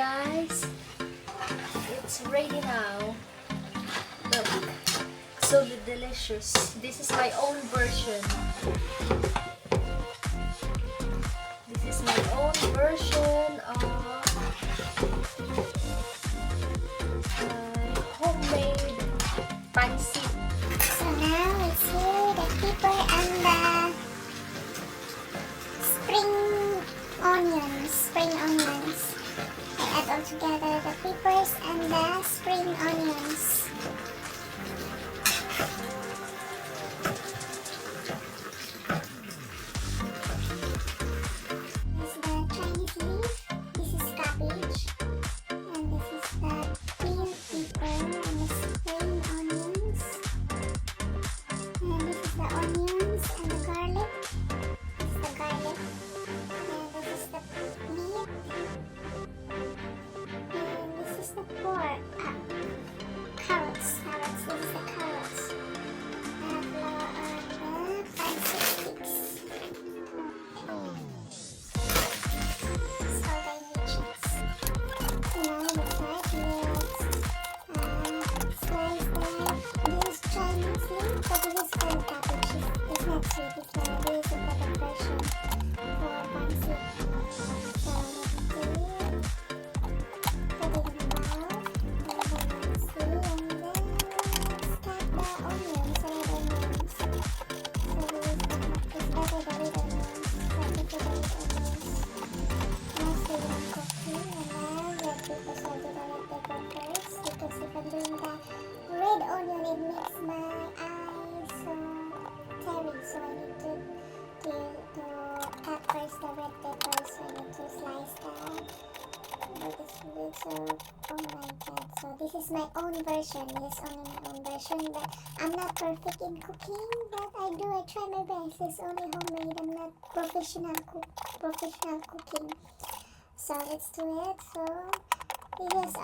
guys, it's ready now. Look, so delicious. This is my own version. This is my own version of homemade pancit. So now it's here, the pepper and the spring onions. I add all together the peppers and the spring onions. This is the Chinese leaf, this is cabbage, and this is the peel pepper and the spring onions. And this is the onions and the garlic. This is the garlic. And this is the meat. And this is the pork. Carrots. This is the carrots. And the pancit sticks. It's all the ingredients. Now the side, let's slice this Chinese leaf, but this is called cabbage. It's not sweet, it's not. This is the better version for pancit. So let's do it. Put it in the bowl, and then let's see, and then let's cut the onions, red onions. So it's better the red onions. So put the red onions. Now so you cook it, and then red pepper. So I do the red pepper first, because if I'm doing the red onion, it makes my eyes so teary. So I need to cut first the red pepper. So I need to slice that. So, oh my god. So this is my own version. Yes, only my own version. But I'm not perfect in cooking. But I try my best. It's only homemade. I'm not professional cooking. So let's do it. So this is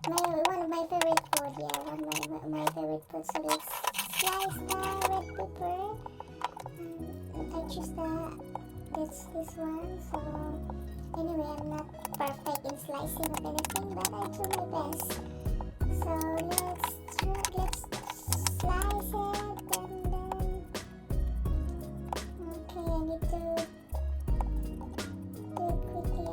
one of my favorite food. Yeah, one of my favorite food. So let's slice the red pepper. And I choose this one. So anyway, I'm not perfect in slicing of anything, but I do my best. So let's slice it, and then okay, I need to do it quickly.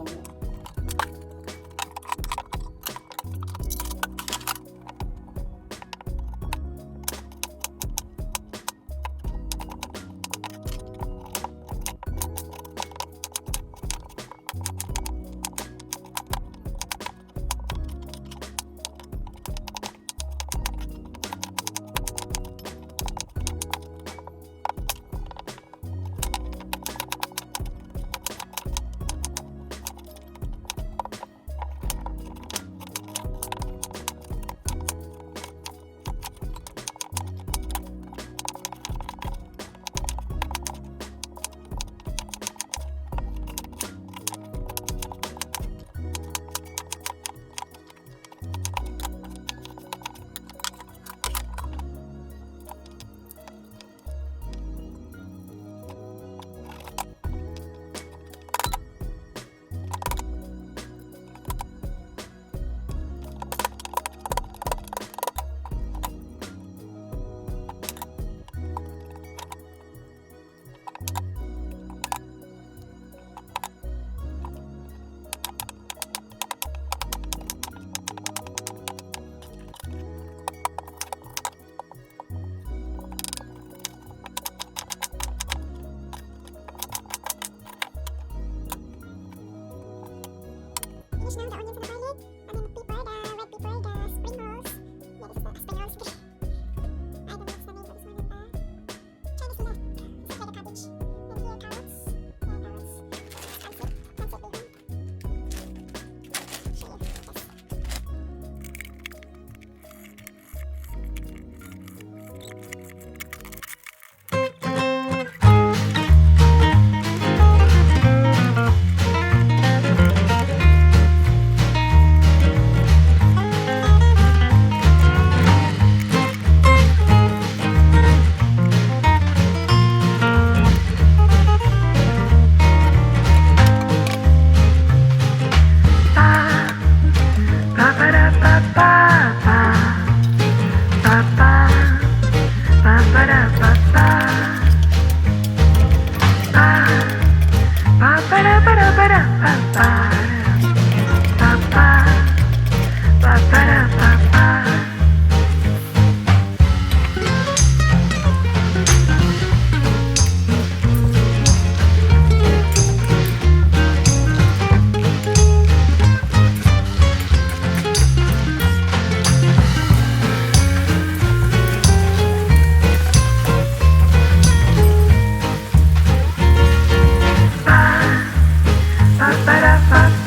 Finish now the onions and the garlic, and then pepper, the red pepper, the spring rolls. Yeah, this is the spring rolls. I don't know what's the name for this one. And Chinese leaf. It's like a cabbage. And here carrots. Yeah, carrots. Pancit bacon. Show you. Yes. Ba ba da ba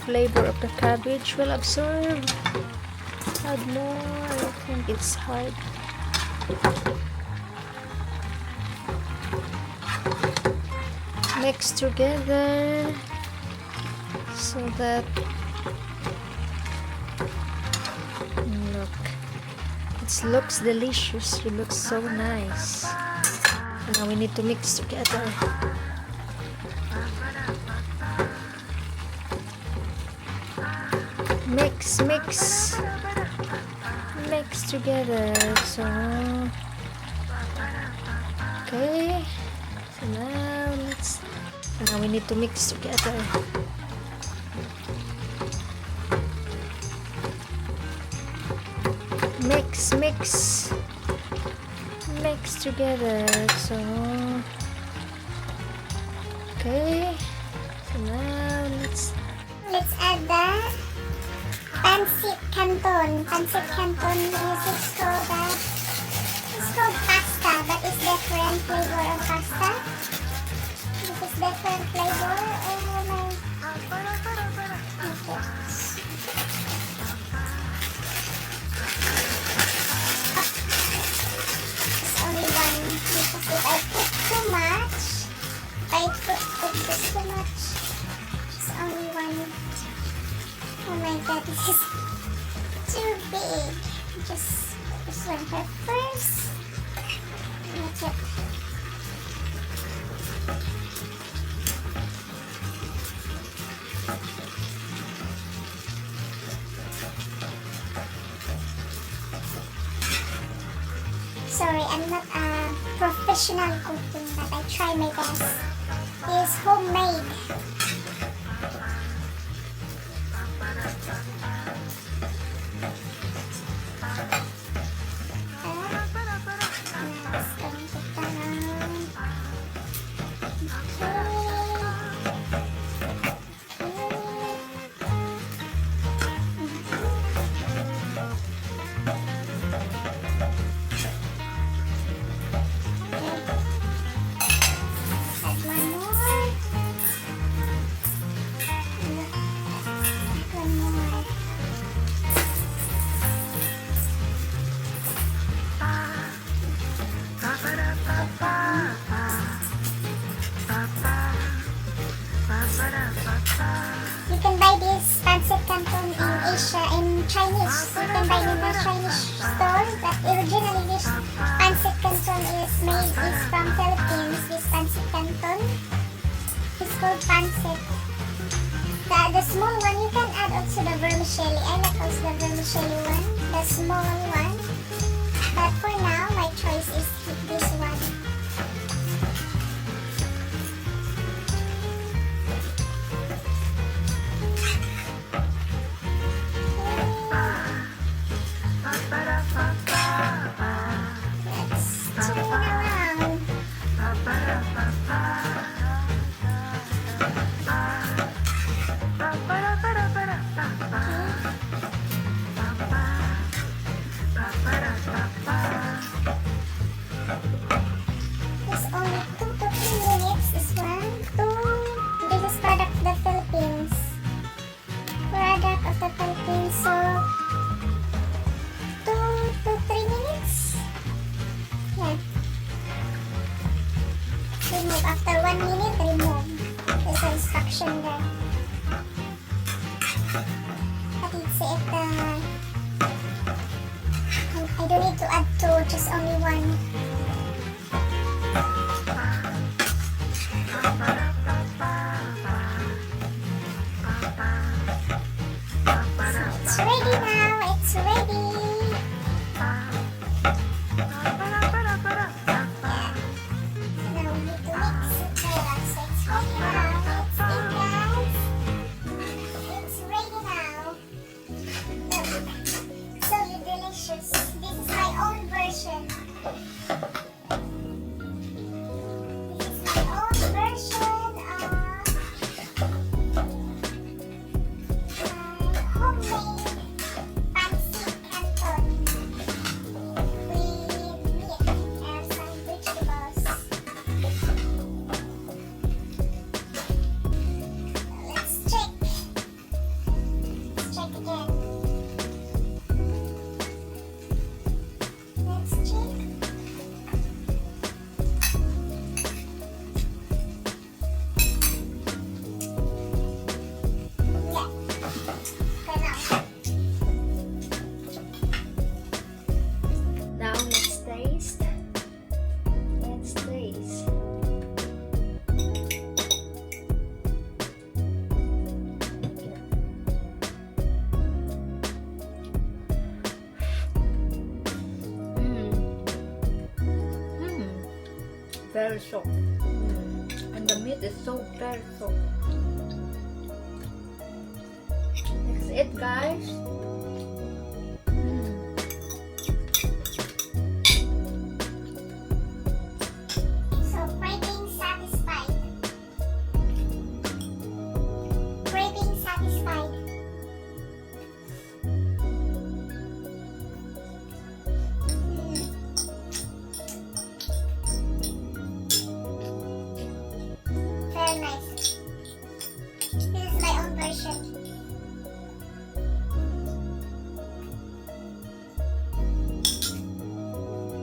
flavor of the cabbage will absorb. Add more. I think it's hard. Mix together so that, look, it looks delicious. It looks so nice. Now we need to mix together. Mix together. So okay, so now we need to mix together. Mix together. So okay, so now Let's add the Pancit Canton. Pancit Canton is called pasta, but it's different flavor of pasta. This is different flavor. Oh my. Okay. It's only one because if I put too much, this too much. It's only one. Oh my god, this is too big. Just this one here first. That's it. Sorry, I'm not a professional cooking, but I try my best. It is homemade. You can buy this Pancit Canton in Asia in Chinese. You can buy it in a Chinese store. But originally this Pancit Canton is from Philippines. This Pancit Canton is called Pancit. The small one, you can add also the vermicelli. I like also the vermicelli one, the small one. But for now, my choice is this one. very soft. And the meat is so very soft. That's it, guys.